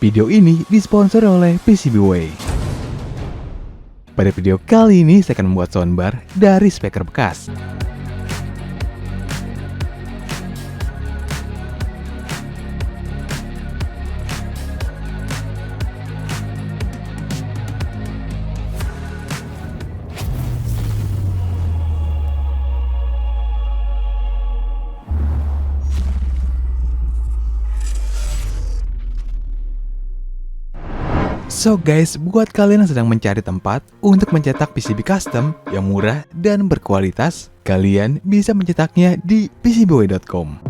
Video ini disponsori oleh pcbway. Pada video kali ini saya akan membuat soundbar dari speaker bekas. So guys, buat kalian yang sedang mencari tempat untuk mencetak PCB custom yang murah dan berkualitas, kalian bisa mencetaknya di pcbway.com.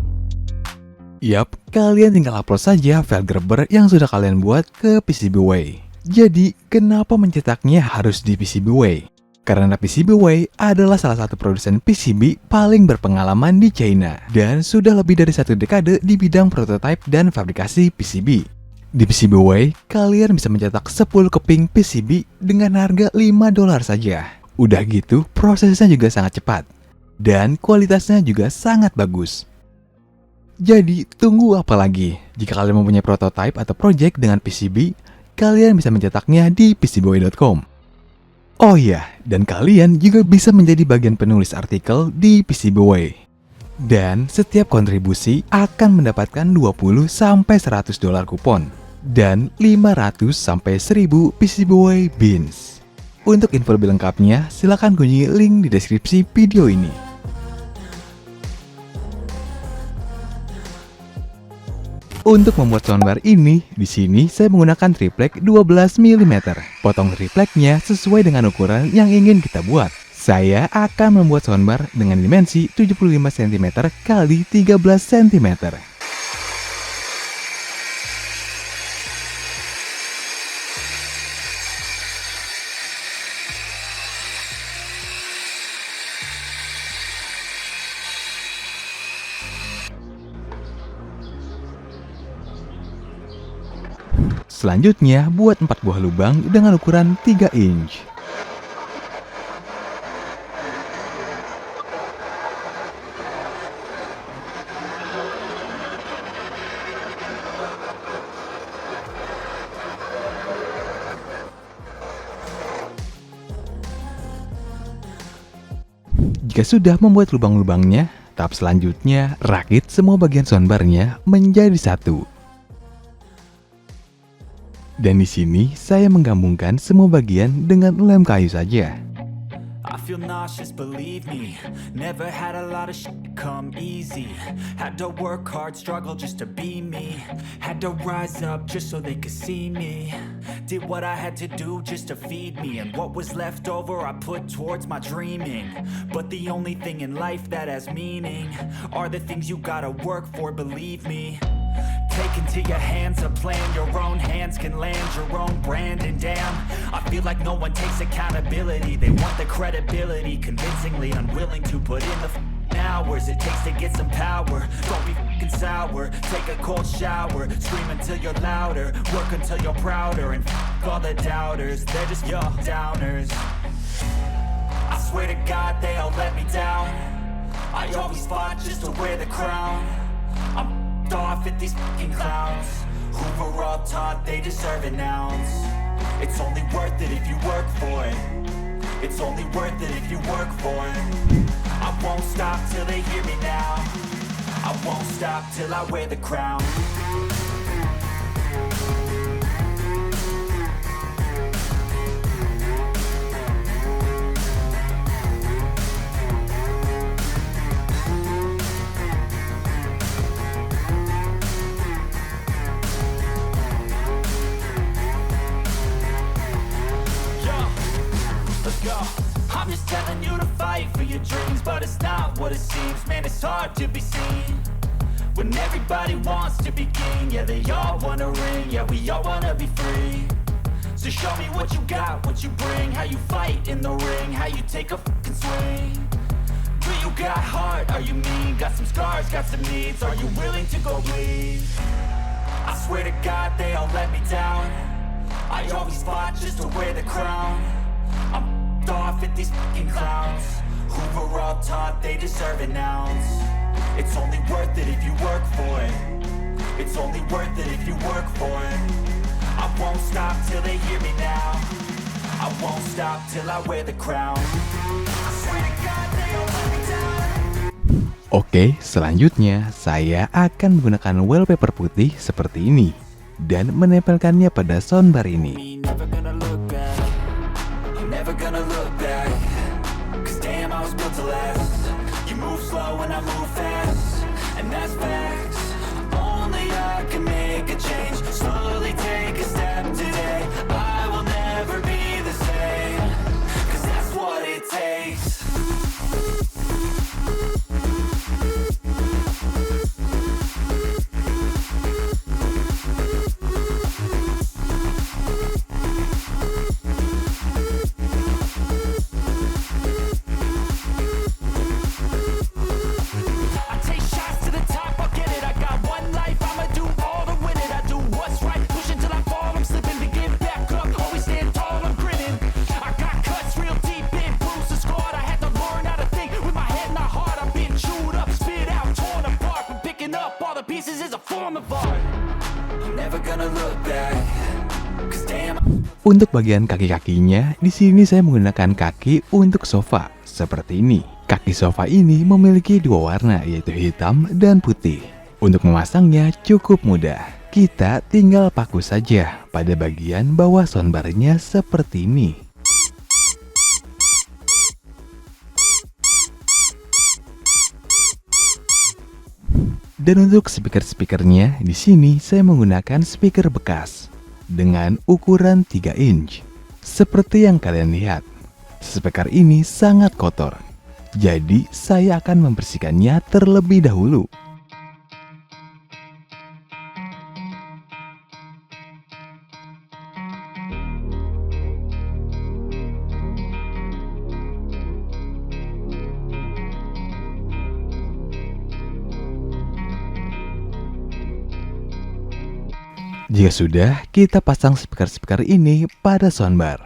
Yap, kalian tinggal upload saja file grabber yang sudah kalian buat ke pcbway. Jadi, kenapa mencetaknya harus di pcbway? Karena pcbway adalah salah satu produsen PCB paling berpengalaman di China dan sudah lebih dari 1 dekade di bidang prototype dan fabrikasi PCB. Di pcbway, kalian bisa mencetak 10 keping PCB dengan harga $5 saja. Udah gitu, prosesnya juga sangat cepat. Dan kualitasnya juga sangat bagus. Jadi, tunggu apa lagi? Jika kalian mempunyai prototype atau project dengan PCB, kalian bisa mencetaknya di pcbway.com. Oh iya, dan kalian juga bisa menjadi bagian penulis artikel di pcbway. Dan setiap kontribusi akan mendapatkan $20-100 kupon. Dan 500-1000 pcbway beans. Untuk info lebih lengkapnya, silakan kunjungi link di deskripsi video ini. Untuk membuat soundbar ini, di sini saya menggunakan triplek 12 mm. Potong tripleknya sesuai dengan ukuran yang ingin kita buat. Saya akan membuat soundbar dengan dimensi 75 cm x 13 cm. Selanjutnya, buat 4 buah lubang dengan ukuran 3 inch. Jika sudah membuat lubang-lubangnya, tahap selanjutnya rakit semua bagian soundbarnya menjadi satu. Dan di sini saya menggabungkan semua bagian dengan lem kayu saja. I feel nauseous, believe me. Never had a lot of shit come easy. Had to work hard, struggle just to be me. Had to rise up just so they could see me. Did what I had to do just to feed me. And what was left over I put towards my dreaming. But the only thing in life that has meaning are the things you gotta work for, believe me. Take into your hands a plan, your own hands can land your own brand. And damn, I feel like no one takes accountability. They want the credibility, convincingly unwilling to put in the hours it takes to get some power. Don't be fucking sour, take a cold shower. Scream until you're louder, work until you're prouder. And all the doubters, they're just your downers. I swear to God they all let me down. I always fought just to wear the crown. I'm off at these fucking clowns who were all taught they deserve an ounce. It's only worth it if you work for it. It's only worth it if you work for it. I won't stop till they hear me now. I won't stop till I wear the crown. I'm just telling you to fight for your dreams, but it's not what it seems. Man, it's hard to be seen when everybody wants to be king. Yeah, they all wanna ring. Yeah, we all wanna be free. So show me what you got, what you bring, how you fight in the ring, how you take a fucking swing. Do you got heart? Are you mean? Got some scars, got some needs. Are you willing to go bleed? I swear to God they all let me down. I always fought just to wear the crown. I'm off at these fucking clowns who were all taught they deserve an ounce. It's only worth it if you work for it. It's only worth it if you work for it. won't stop till I wear the crown. I swear to God they gon' let me down. Oke, selanjutnya saya akan menggunakan wallpaper putih seperti ini dan menempelkannya pada soundbar ini. Me never gonna look back. I'm never gonna look back. 'Cause damn, I was built to last. You move slow and I move fast, and that's facts. Only I can make a change. Slowly take a step today. I will never be the same. 'Cause that's what it takes. I take shots to the top, I'll get it. I got one life, I'ma do all to win it. I do what's right, push until I fall. I'm slipping to get back up, always stand tall, I'm grinning. I got cuts real deep, been bruised and scarred. I had to learn how to think with my head and my heart. I've been chewed up, spit out, torn apart. But picking up all the pieces is a form of art. I'm never gonna look back. 'Cause damn. Untuk bagian kaki-kakinya, di sini saya menggunakan kaki untuk sofa seperti ini. Kaki sofa ini memiliki dua warna, yaitu hitam dan putih. Untuk memasangnya cukup mudah. Kita tinggal paku saja pada bagian bawah soundbarnya seperti ini. Dan untuk speaker-speakernya, di sini saya menggunakan speaker bekas dengan ukuran 3 inch. Seperti yang kalian lihat, speaker ini sangat kotor. Jadi, saya akan membersihkannya terlebih dahulu. Jika sudah, kita pasang speaker-speaker ini pada soundbar.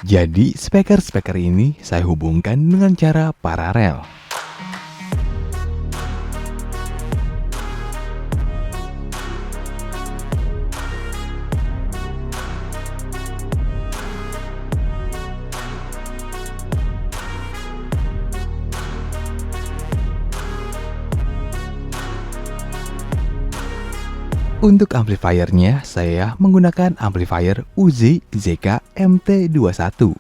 Jadi, speaker-speaker ini saya hubungkan dengan cara paralel. Untuk amplifiernya, saya menggunakan amplifier Uzi ZK MT21.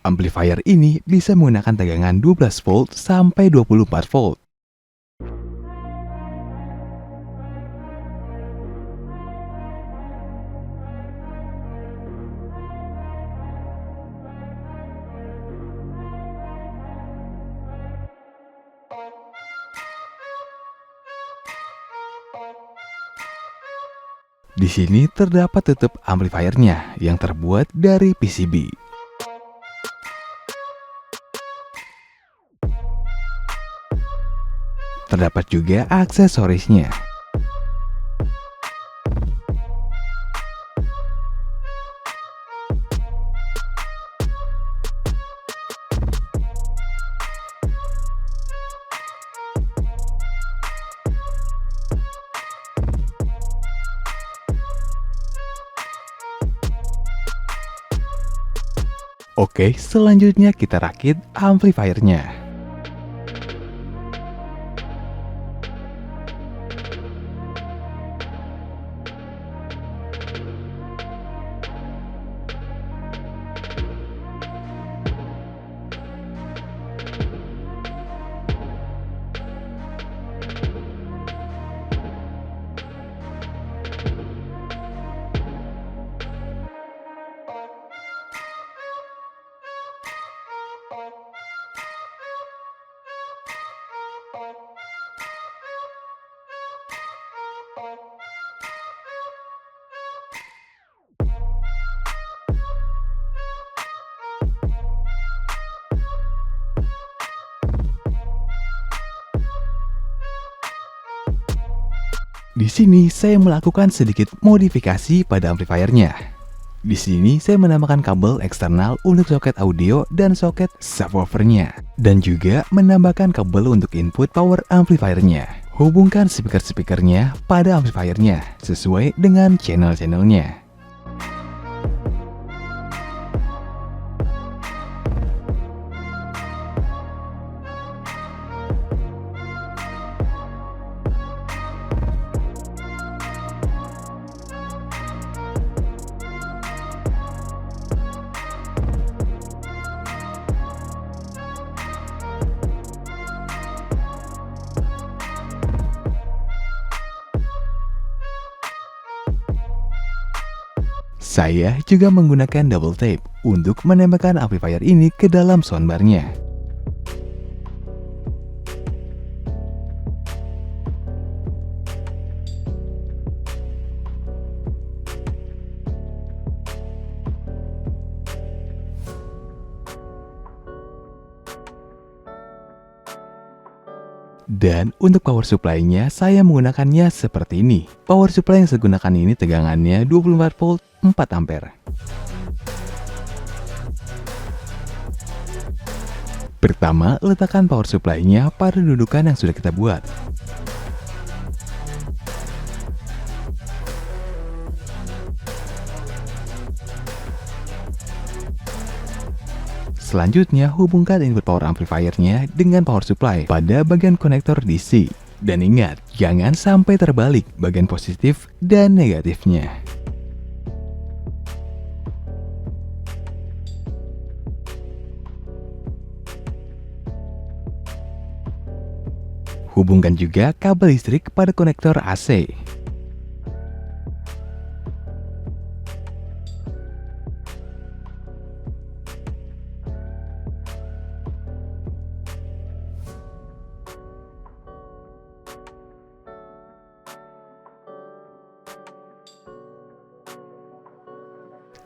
Amplifier ini bisa menggunakan tegangan 12 volt sampai 24 volt. Di sini terdapat tutup amplifiernya yang terbuat dari PCB. Terdapat juga aksesorisnya. Oke, selanjutnya kita rakit amplifiernya. Di sini saya melakukan sedikit modifikasi pada amplifiernya. Di sini saya menambahkan kabel eksternal untuk soket audio dan soket subwoofernya, dan juga menambahkan kabel untuk input power amplifiernya. Hubungkan speaker-speakernya pada amplifiernya sesuai dengan channel-channelnya. Saya juga menggunakan double tape untuk menembakkan amplifier ini ke dalam soundbarnya. Dan untuk power supply-nya, saya menggunakannya seperti ini. Power supply yang saya gunakan ini tegangannya 24 volt 4 ampere. Pertama, letakkan power supply-nya pada dudukan yang sudah kita buat. Selanjutnya, hubungkan input power amplifiernya dengan power supply pada bagian konektor DC. Dan ingat, jangan sampai terbalik bagian positif dan negatifnya. Hubungkan juga kabel listrik pada konektor AC.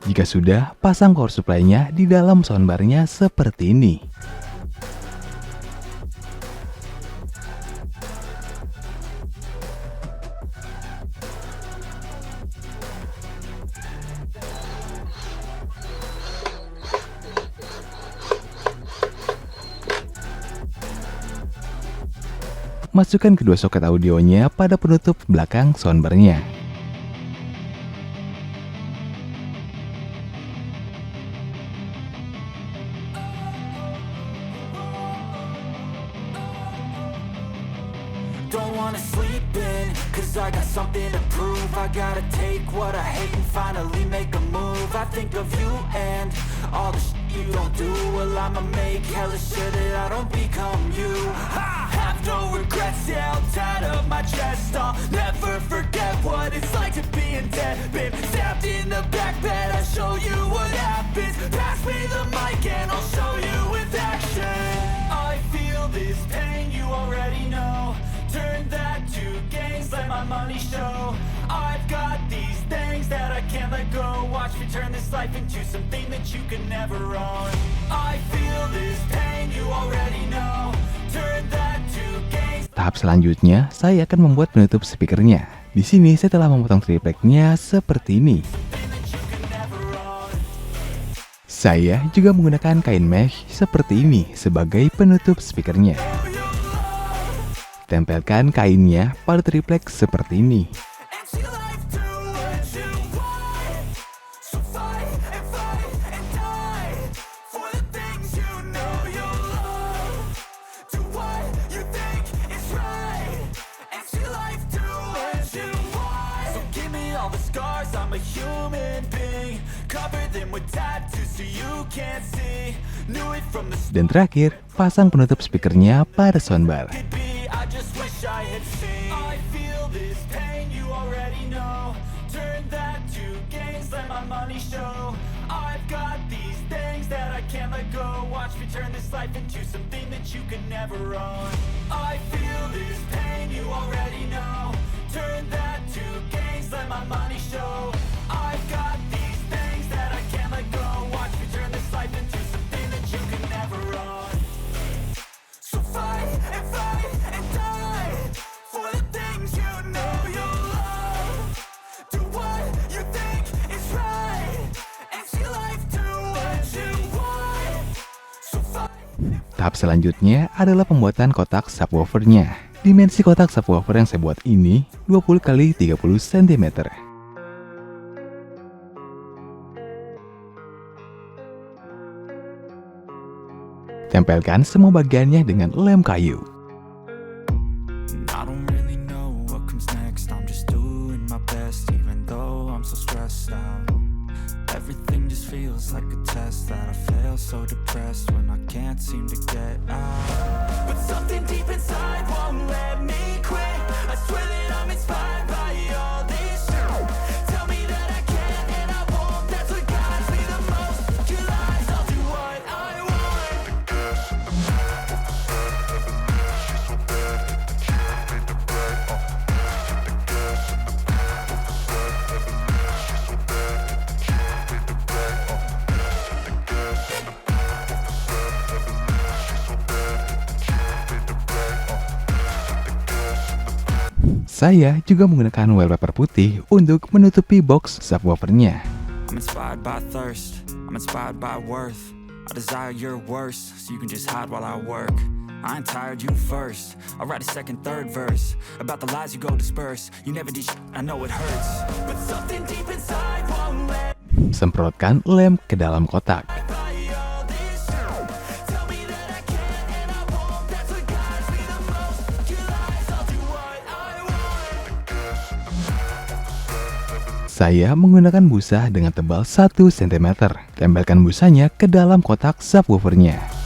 Jika sudah, pasang power supply-nya di dalam soundbar-nya seperti ini. Masukkan kedua soket audionya pada penutup belakang soundbar-nya. Don't wanna sleep in, cause I got something to prove. I gotta take what I hate and finally make a move. I think of you and all the shit you don't do. Well, I'ma make hella sure that I don't become you. I have no regrets, yeah, I'll tie up my chest. I'll never forget what it's like to be in debt. Been stabbed in the back bed, I'll show you what happens. Pass me the mic and I'll show you with action. I feel this pain, you already know. Turn that to gains, let my money show. I've got these things that I can't let go. Watch me turn this life into something that you can never own. I feel this pain, you already know. Turn that to gains. Tahap selanjutnya, saya akan membuat penutup speakernya. Di sini saya telah memotong tripleknya seperti ini. Saya juga menggunakan kain mesh seperti ini sebagai penutup speakernya. Tempelkan kainnya pada triplek seperti ini. Dan terakhir, pasang penutup speakernya pada soundbar. Tahap selanjutnya adalah pembuatan kotak subwoofernya. Dimensi kotak subwoofer yang saya buat ini 20 x 30 cm. Tempelkan semua bagiannya dengan lem kayu. I don't really know what comes next. I'm just doing my best, even though I'm so stressed out. Everything just feels like a test that I fail, so depressed when I can't seem to get out. But something deep inside won't let me quit. I swear that I'm inspired by all this shit. Tell me that I can and I won't. That's what guides me the most. Your lies, I'll do what I want. Saya juga menggunakan wallpaper putih untuk menutupi box subwoofernya. I'm inspired by thirst, I'm inspired by worth. I desire your worst, so you can just hide while I work. I ain't tired, you first. I'll write a second, third verse about the lies you go disperse. You never did shit, I know it hurts. But something deep inside won't let Semprotkan lem ke dalam kotak. by all this shit. Tell me that I can and I won't. That's what guides me the most. Your lies, I'll do what I want. Saya menggunakan busa dengan tebal 1 cm. Tempelkan busanya ke dalam kotak subwoofernya.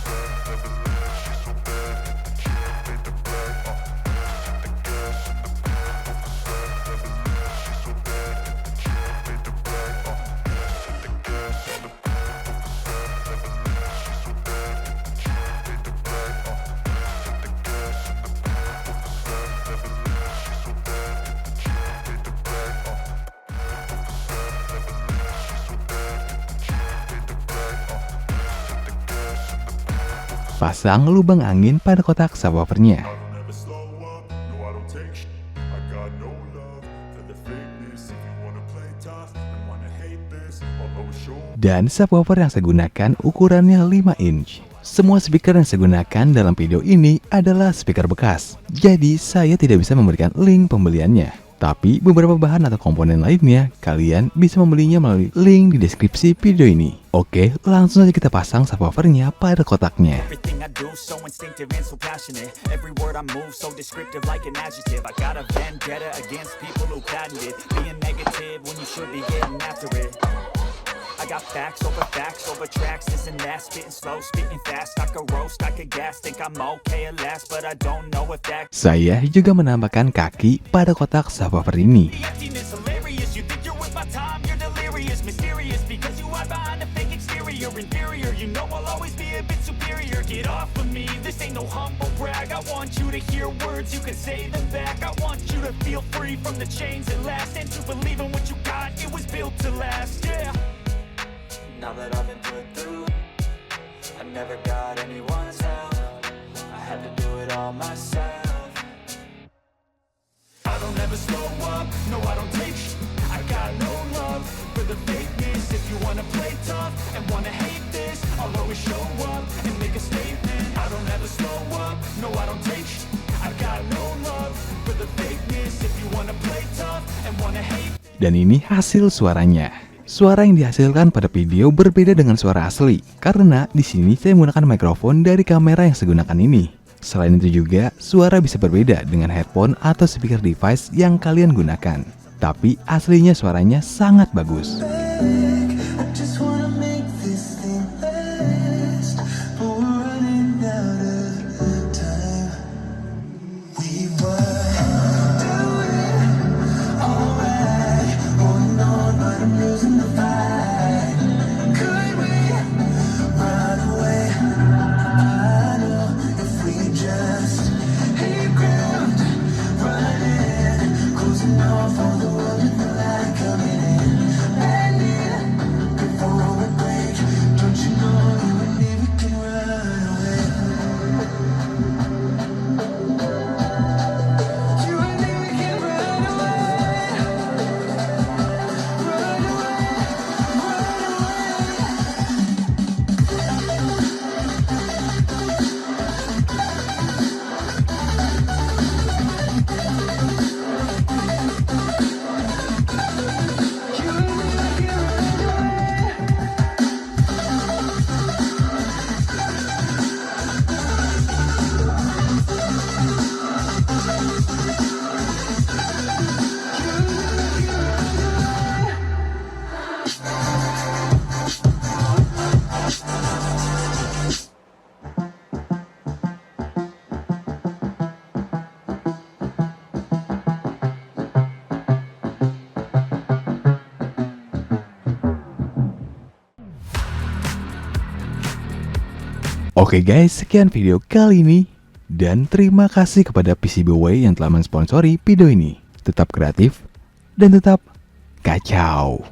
Pasang lubang angin pada kotak subwoofernya. Never slow up, no I don't take shit. I got no love for the fakeness. If you wanna play tough and wanna hate this, I'll always show up. Dan subwoofer yang saya gunakan ukurannya 5 inch. Semua speaker yang saya gunakan dalam video ini adalah speaker bekas. Jadi saya tidak bisa memberikan link pembeliannya. Tapi beberapa bahan atau komponen lainnya kalian bisa membelinya melalui link di deskripsi video ini. Oke, langsung saja kita pasang subwoofernya pada kotaknya. Everything I do so instinctive and so passionate. Every word I move so descriptive like an adjective. I got a vendetta against people who patented being negative when you should be getting after it. I got facts over tracks, this and that, spitting slow, spitting fast. I could roast, I could gas, think I'm okay at last, but I don't know if that. Saya juga menambahkan kaki pada kotak subwoofer ini. The emptiness hilarious, you think you're worth my time, you're delirious, mysterious, because you hide behind a fake exterior, inferior, you know I'll always be a bit superior. Get off of me, this ain't no humble brag. I want you to hear words, you can say them back. I want you to feel free from the chains that last, and to believe in what you got, it was built to last, yeah. Now that I've been put through, I never got anyone's help. I had to do it all myself. I don't ever slow up, no I don't take shit. I got no love for the fakeness. If you wanna play tough and wanna hate this, I'll always show up and make a statement. I don't ever slow up, no I don't take shit. I got no love for the fakeness. If you wanna play tough and wanna hate. Dan ini hasil suaranya. Suara yang dihasilkan pada video berbeda dengan suara asli, karena di sini saya menggunakan mikrofon dari kamera yang saya gunakan ini. Selain itu juga, suara bisa berbeda dengan headphone atau speaker device yang kalian gunakan. Tapi aslinya suaranya sangat bagus. I just wanna make this thing last, but we're running out of time. We were doing alright, holding on, but I'm losing the fight. Could we run away? I know if we just hit ground, running, closing off all the world with the light coming in. Landing Oke guys, sekian video kali ini. Dan terima kasih kepada pcbway yang telah mensponsori video ini. Tetap kreatif dan tetap kacau.